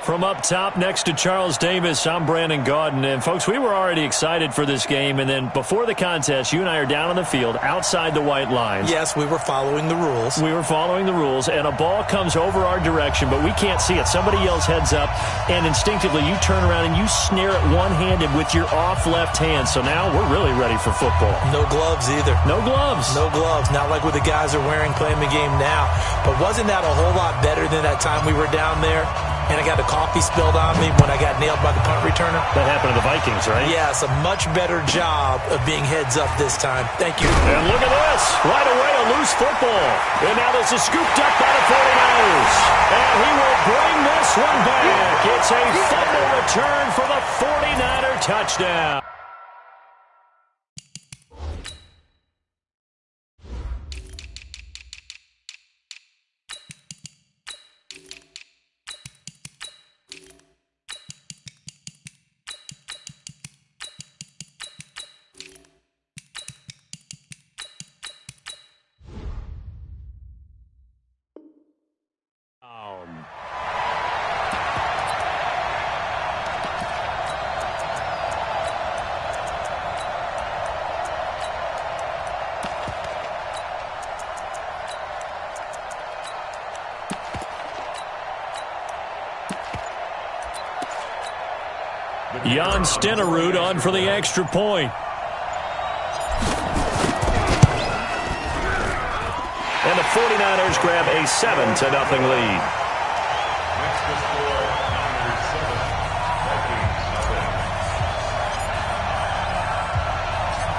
From up top next to Charles Davis, I'm Brandon Gaudin. And, folks, we were already excited for this game. And then before the contest, you and I are down on the field outside the white lines. Yes, we were following the rules. We were following the rules, and a ball comes over our direction, but we can't see it. Somebody yells heads up, and instinctively you turn around and you snare it one-handed with your off left hand. So now we're really ready for football. No gloves either. No gloves. No gloves. Not like what the guys are wearing playing the game now. But wasn't that a whole lot better than that time we were down there? And I got the coffee spilled on me when I got nailed by the punt returner. That happened to the Vikings, right? Yes, a much better job of being heads up this time. Thank you. And look at this. Right away, a loose football. And now this is scooped up by the 49ers. And he will bring this one back. It's a fumble return for the 49er touchdown. Jan Stenerud on for the extra point. And the 49ers grab a 7-0 lead.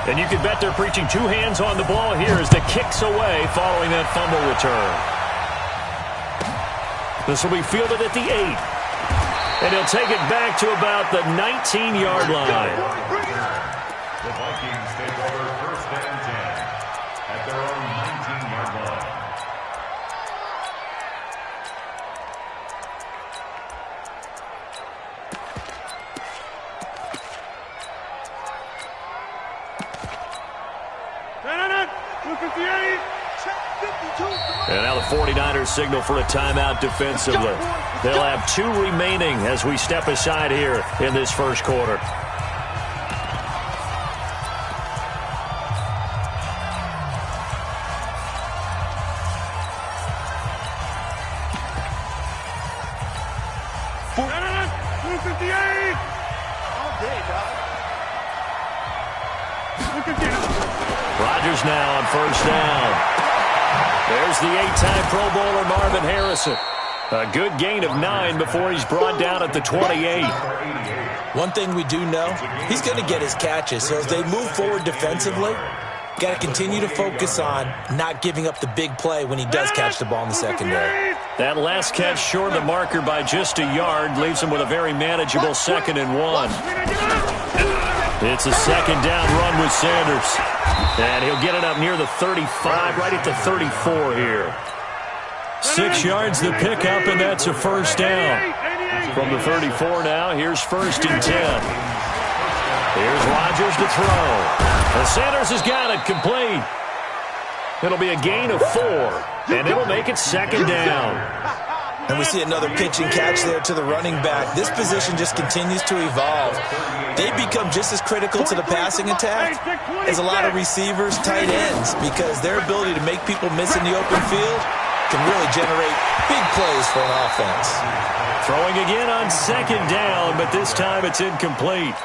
And you can bet they're preaching two hands on the ball here as the kick's away following that fumble return. This will be fielded at the 8. And he'll take it back to about the 19-yard line. The Vikings take over 1st and 10 at their own 19-yard line. And now the 49ers signal for a timeout defensively. They'll have 2 remaining as we step aside here in this first quarter. Rodgers now on 1st down. There's the 8-time Pro Bowler Marvin Harrison. A good gain of 9 before he's brought down at the 28. One thing we do know, he's going to get his catches. So as they move forward defensively, got to continue to focus on not giving up the big play when he does catch the ball in the secondary. That last catch short of the marker by just a yard leaves him with a very manageable 2nd and 1. It's a 2nd down run with Sanders. And he'll get it up near the 35, right at the 34 here. 6 yards the pickup, and that's a 1st down. From the 34 now, here's 1st and 10. Here's Rodgers to throw. And Sanders has got it complete. It'll be a gain of 4, and it'll make it 2nd down. And we see another pitch and catch there to the running back. This position just continues to evolve. They become just as critical to the passing attack as a lot of receivers, tight ends, because their ability to make people miss in the open field can really generate big plays for an offense. Throwing again on 2nd down, but this time it's incomplete.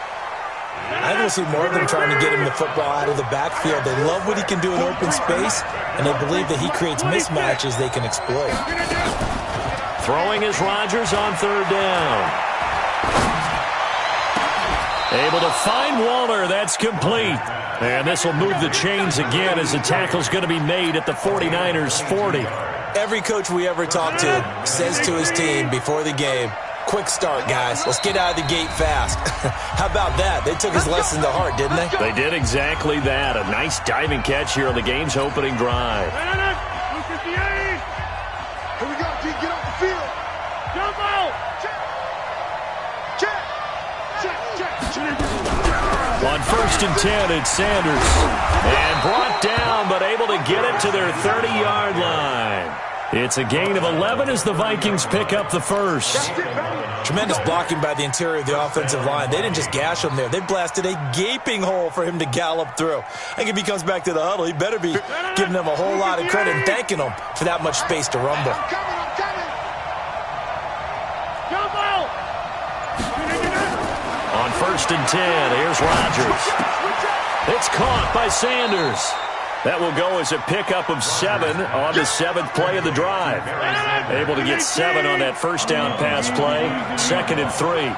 I think we'll see more of them trying to get him the football out of the backfield. They love what he can do in open space, and they believe that he creates mismatches they can exploit. Throwing is Rodgers on 3rd down. Able to find Waller. That's complete. And this will move the chains again as the tackle's going to be made at the 49ers 40. Every coach we ever talk to says to his team before the game, quick start, guys. Let's get out of the gate fast. How about that? They took his lesson to heart, didn't they? They did exactly that. A nice diving catch here on the game's opening drive. Here we go, G. Get off the field. Jump out. Check. On 1st and 10, it's Sanders. And brought down, but able to get it to their 30-yard line. It's a gain of 11 as the Vikings pick up the first. Tremendous blocking by the interior of the offensive line. They didn't just gash him there. They blasted a gaping hole for him to gallop through. I think if he comes back to the huddle, he better be giving them a whole lot of credit and thanking them for that much space to rumble. On 1st and 10, here's Rodgers. It's caught by Sanders. That will go as a pickup of 7 on the 7th play of the drive. Able to get 7 on that first down pass play. 2nd and 3.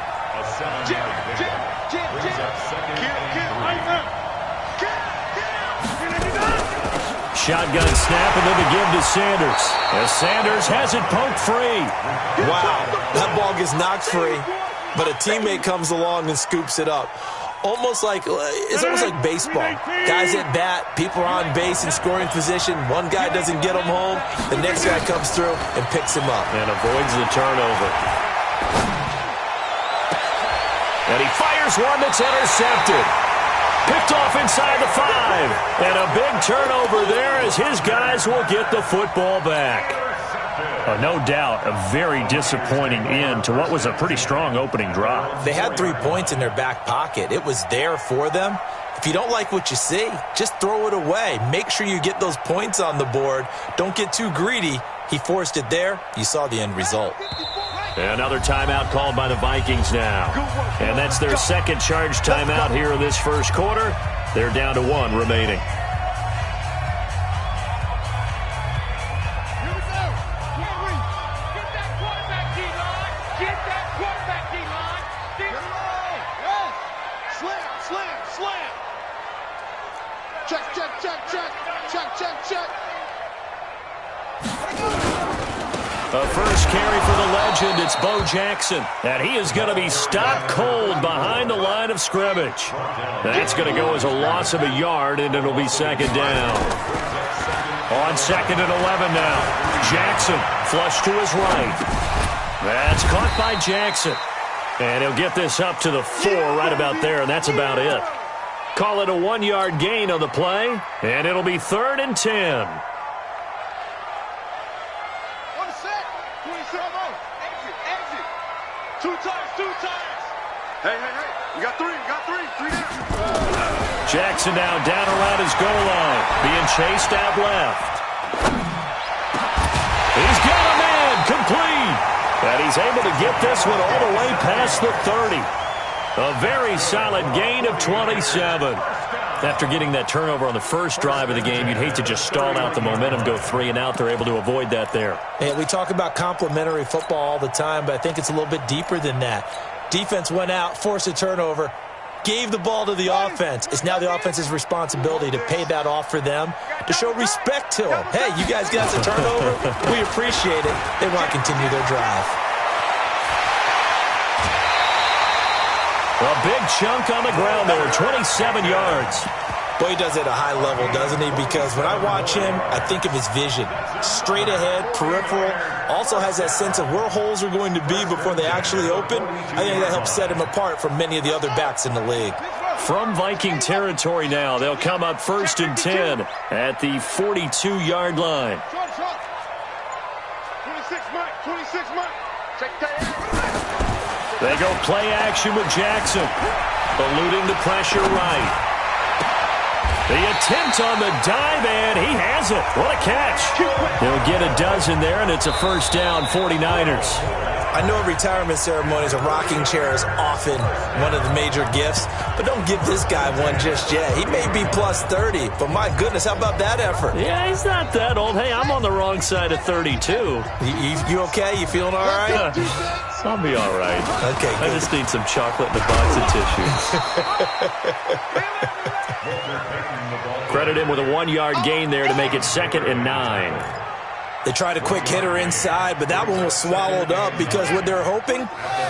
Shotgun snap and then the give to Sanders. As Sanders has it poked free. Wow, that ball gets knocked free, but a teammate comes along and scoops it up. It's almost like baseball. Guys at bat, people are on base in scoring position. One guy doesn't get him home. The next guy comes through and picks him up. And avoids the turnover. And he fires one that's intercepted. Picked off inside the 5. And a big turnover there as his guys will get the football back. No doubt a very disappointing end to what was a pretty strong opening drive. They had 3 points in their back pocket. It was there for them. If you don't like what you see, just throw it away. Make sure you get those points on the board. Don't get too greedy. He forced it there. You saw the end result. Another timeout called by the Vikings now. And that's their second charge timeout here in this first quarter. They're down to 1 remaining. A first carry for the legend, it's Bo Jackson. And he is going to be stopped cold behind the line of scrimmage. That's going to go as a loss of a yard, and it'll be 2nd down. On 2nd and 11 now. Jackson flush to his right. That's caught by Jackson. And he'll get this up to the 4 right about there, and that's about it. Call it a 1-yard gain on the play, and it'll be 3rd and 10. Hey. You got 3 down. Jackson now down around his goal line. Being chased out left. He's got a man complete. And he's able to get this one all the way past the 30. A very solid gain of 27. After getting that turnover on the first drive of the game, you'd hate to just stall out the momentum, go 3 and out. They're able to avoid that there. And we talk about complementary football all the time, but I think it's a little bit deeper than that. Defense went out, forced a turnover, gave the ball to the offense. It's now the offense's responsibility to pay that off for them, to show respect to them. Hey, you guys got the turnover. We appreciate it. They want to continue their drive. A big chunk on the ground there, 27 yards. Boy, he does it at a high level, doesn't he? Because when I watch him, I think of his vision. Straight ahead, peripheral. Also has that sense of where holes are going to be before they actually open. I think that helps set him apart from many of the other backs in the league. From Viking territory now, they'll come up 1st and 10 at the 42-yard line. 26 Mike. They go play action with Jackson. Eluding the pressure right. The attempt on the dive, and he has it. What a catch. He'll get a dozen there, and it's a first down, 49ers. I know retirement ceremonies, a rocking chair is often one of the major gifts, but don't give this guy one just yet. He may be plus 30, but my goodness, how about that effort? Yeah, he's not that old. Hey, I'm on the wrong side of 32. You okay? You feeling all right? I'll be all right. Okay, good. I just need some chocolate and a box of tissues. Credit him with a 1-yard gain there to make it 2nd and 9. They tried a quick hitter inside, but that one was swallowed up because what they're hoping,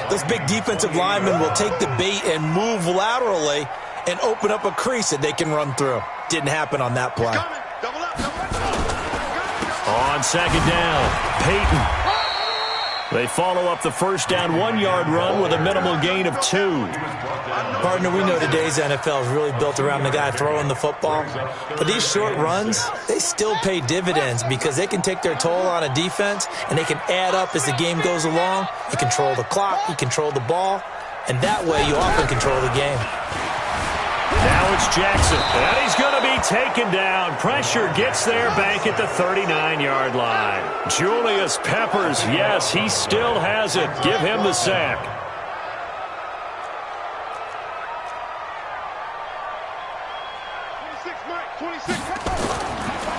those big defensive linemen will take the bait and move laterally and open up a crease that they can run through. Didn't happen on that play. On 2nd down, Peyton. They follow up the first down 1-yard run with a minimal gain of 2. Partner, we know today's NFL is really built around the guy throwing the football. But these short runs, they still pay dividends because they can take their toll on a defense and they can add up as the game goes along. You control the clock, you control the ball, and that way you often control the game. Now it's Jackson, and he's going to be taken down. Pressure gets there back at the 39-yard line. Julius Peppers, yes, he still has it. Give him the sack.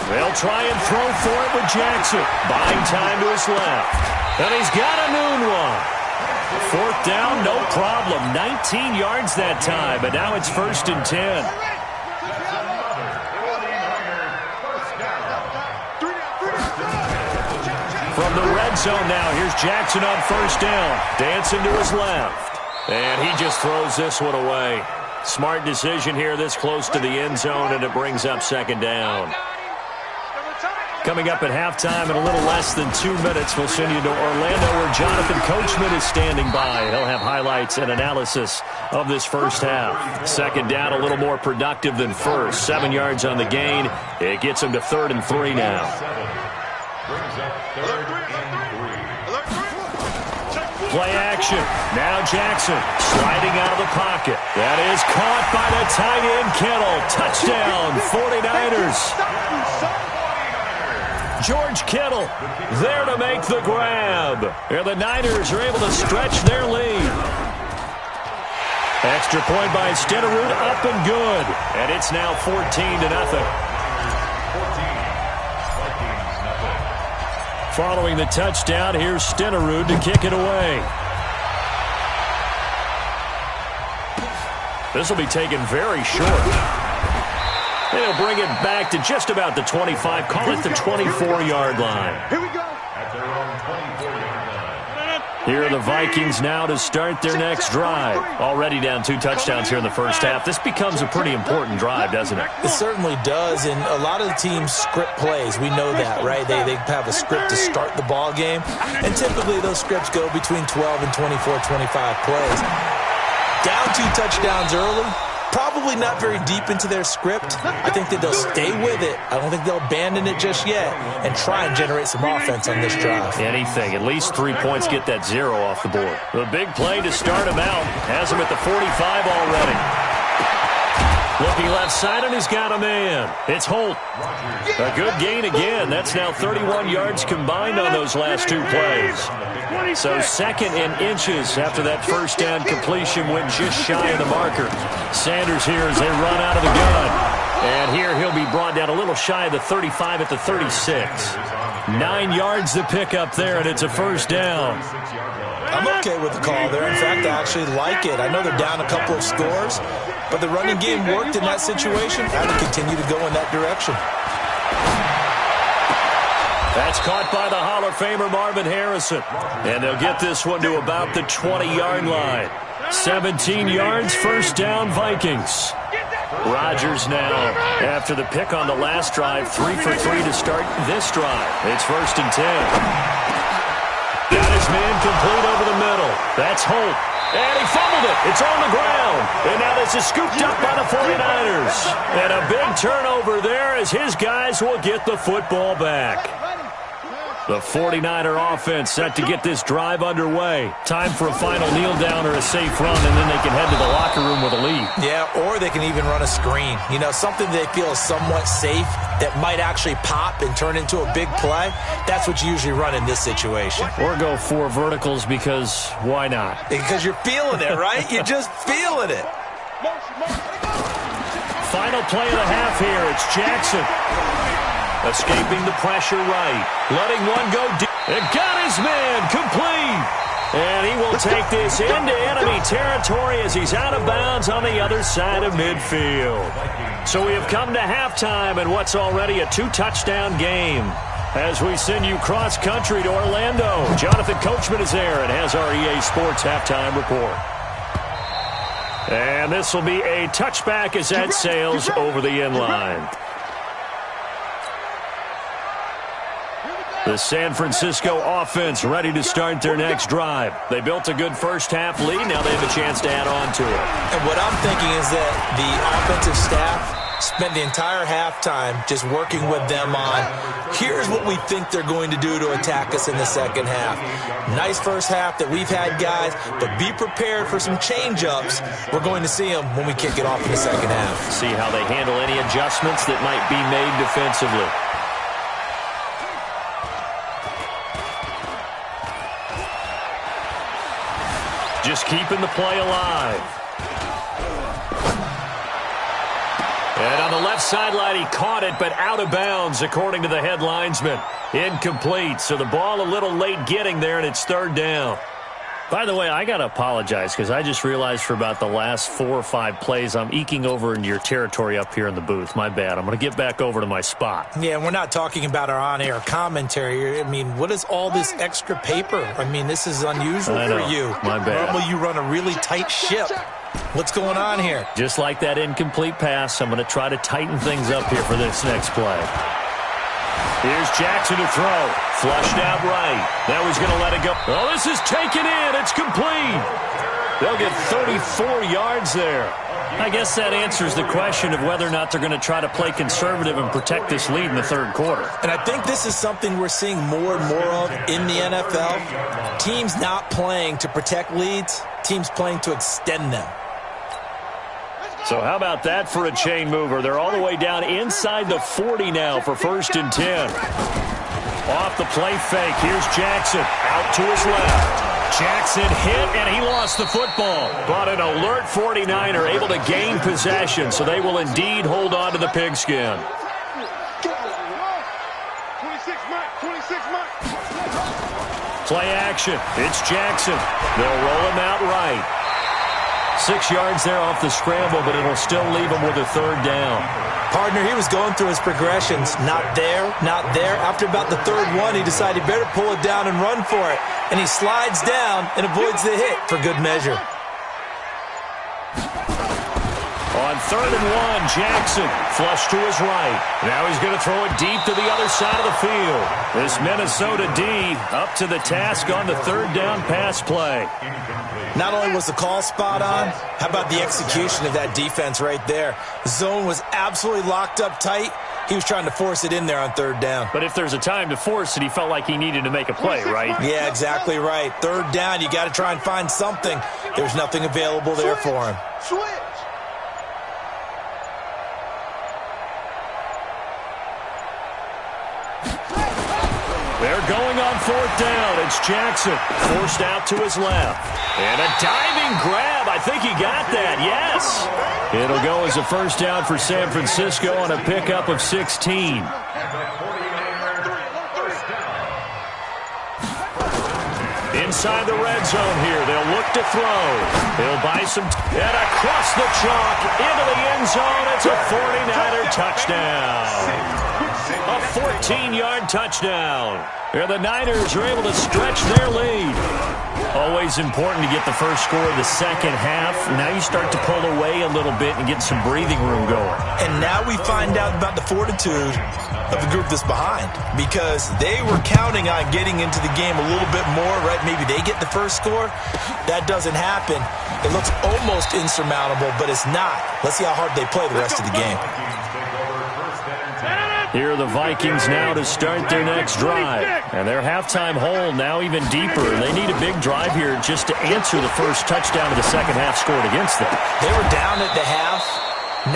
They'll try and throw for it with Jackson. Buying time to his left. And he's got a noon one. Fourth down, no problem. 19 yards that time, but now it's 1st and 10. From the red zone now, here's Jackson on 1st down. Dancing to his left. And he just throws this one away. Smart decision here this close to the end zone, and it brings up 2nd down. Coming up at halftime in a little less than 2 minutes, we'll send you to Orlando where Jonathan Coachman is standing by. He'll have highlights and analysis of this first half. 2nd down, a little more productive than first. 7 yards on the gain. It gets him to 3rd and 3 now. Play action. Now Jackson sliding out of the pocket. That is caught by the tight end Kittle. Touchdown, 49ers. George Kittle there to make the grab. And the Niners are able to stretch their lead. Extra point by Stenerud, up and good. And it's now 14-0. Following the touchdown, here's Stenerud to kick it away. This will be taken very short. They'll bring it back to just about the 25, call it the 24-yard line. Here we go. At their own 24-yard line. Here are the Vikings now to start their next drive. Already down 2 touchdowns here in the first half. This becomes a pretty important drive, doesn't it? It certainly does, and a lot of the teams script plays. We know that, right? They have a script to start the ball game, and typically those scripts go between 12 and 24, 25 plays. Down 2 touchdowns early. Probably not very deep into their script. I think that they'll stay with it. I don't think they'll abandon it just yet and try and generate some offense on this drive. Anything. At least 3 points get that 0 off the board. The big play to start him out. Has him at the 45 already. Looking left side, and he's got a man. It's Holt. A good gain again. That's now 31 yards combined on those last 2 plays. So 2nd and inches after that first down completion went just shy of the marker. Sanders here as they run out of the gun. And here he'll be brought down a little shy of the 35 at the 36. 9 yards to pick up there, and it's a first down. I'm okay with the call there. In fact, I actually like it. I know they're down a couple of scores, but the running game worked in that situation. I would continue to go in that direction. That's caught by the Hall of Famer Marvin Harrison. And they'll get this one to about the 20-yard line. 17 yards, first down, Vikings. Rodgers now, after the pick on the last drive, 3 for 3 to start this drive. It's 1st and 10. Got his man complete over the middle. That's Holt. And he fumbled it. It's on the ground. And now this is scooped up by the 49ers. And a big turnover there as his guys will get the football back. The 49er offense set to get this drive underway. Time for a final kneel down or a safe run, and then they can head to the locker room with a lead. Yeah, or they can even run a screen. You know, something they feel is somewhat safe that might actually pop and turn into a big play. That's what you usually run in this situation. Or go 4 verticals because why not? Because you're feeling it, right? You're just feeling it. Final play of the half here. It's Jackson. Escaping the pressure right. Letting one go deep. And got his man complete. And he will take this into enemy territory as he's out of bounds on the other side of midfield. So we have come to halftime in what's already a 2-touchdown game. As we send you cross-country to Orlando, Jonathan Coachman is there and has our EA Sports halftime report. And this will be a touchback as that sails over the end line. The The San Francisco offense ready to start their next drive. They built a good first-half lead. Now they have a chance to add on to it. And what I'm thinking is that the offensive staff spent the entire halftime just working with them on, here's what we think they're going to do to attack us in the second half. Nice first half that we've had, guys, but be prepared for some change-ups. We're going to see them when we kick it off in the second half. See how they handle any adjustments that might be made defensively. Just keeping the play alive. And on the left sideline, he caught it, but out of bounds, according to the head linesman. Incomplete, so the ball a little late getting there, and it's third down. By the way, I got to apologize because I just realized for about the last 4 or 5 plays, I'm eking over into your territory up here in the booth. My bad. I'm going to get back over to my spot. Yeah, we're not talking about our on-air commentary. I mean, what is all this extra paper? I mean, this is unusual for you. My bad. Normally you run a really tight ship. What's going on here? Just like that incomplete pass, I'm going to try to tighten things up here for this next play. Here's Jackson to throw. Flushed out right. Now he's going to let it go. Oh, this is taken in. It's complete. They'll get 34 yards there. I guess that answers the question of whether or not they're going to try to play conservative and protect this lead in the third quarter. And I think this is something we're seeing more and more of in the NFL. Teams not playing to protect leads, teams playing to extend them. So how about that for a chain mover? They're all the way down inside the 40 now for 1st and 10. Off the play fake. Here's Jackson out to his left. Jackson hit, and he lost the football. But an alert 49er able to gain possession, so they will indeed hold on to the pigskin. 26 Mike. Play action. It's Jackson. They'll roll him out right. 6 yards there off the scramble, but it'll still leave him with a third down. Partner, he was going through his progressions. Not there, not there. After about the third one, he decided he better pull it down and run for it. And he slides down and avoids the hit for good measure. On 3rd and 1, Jackson flush to his right. Now he's going to throw it deep to the other side of the field. This Minnesota D up to the task on the third down pass play. Not only was the call spot on, how about the execution of that defense right there? The zone was absolutely locked up tight. He was trying to force it in there on third down. But if there's a time to force it, he felt like he needed to make a play, right? Yeah, exactly right. Third down, you got to try and find something. There's nothing available there for him. Switch. They're going on 4th down. It's Jackson forced out to his left. And a diving grab. I think he got that. Yes. It'll go as a first down for San Francisco on a pickup of 16. Inside the red zone here. They'll look to throw. He'll buy some. And across the chalk into the end zone. It's a 49er touchdown. A 14-yard touchdown. Here the Niners are able to stretch their lead. Always important to get the first score of the second half. Now you start to pull away a little bit and get some breathing room going. And now we find out about the fortitude of the group that's behind, because they were counting on getting into the game a little bit more, right? Maybe they get the first score. That doesn't happen. It looks almost insurmountable, but it's not. Let's see how hard they play the rest of the game. Here are the Vikings now to start their next drive. And their halftime hole now even deeper. They need a big drive here just to answer the first touchdown of the second half scored against them. They were down at the half.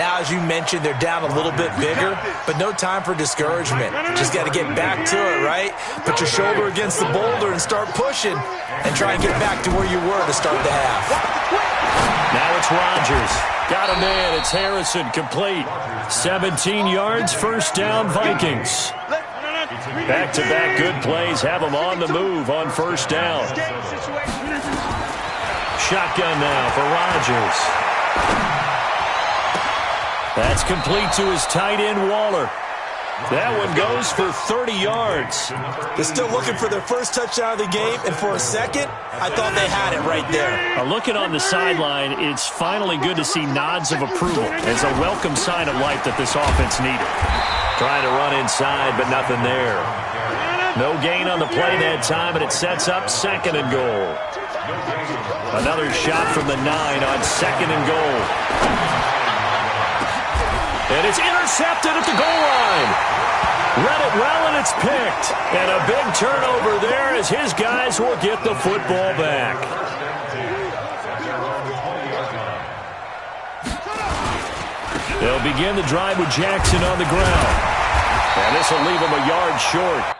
Now, as you mentioned, they're down a little bit bigger, but no time for discouragement. Just got to get back to it, right? Put your shoulder against the boulder and start pushing and try and get back to where you were to start the half. Now it's Rodgers. Got a man. It's Harrison. Complete. 17 yards. First down, Vikings. Back-to-back good plays have them on the move on first down. Shotgun now for Rodgers. That's complete to his tight end, Waller. That one goes for 30 yards. They're still looking for their first touchdown of the game, and for a second, I thought they had it right there. Looking on the sideline, it's finally good to see nods of approval. It's a welcome sign of life that this offense needed. Trying to run inside, but nothing there. No gain on the play that time, and it sets up 2nd and goal. Another shot from the 9 on 2nd and goal. And it's intercepted at the goal line. Read it well, and it's picked. And a big turnover there as his guys will get the football back. They'll begin the drive with Jackson on the ground. And this will leave him a yard short.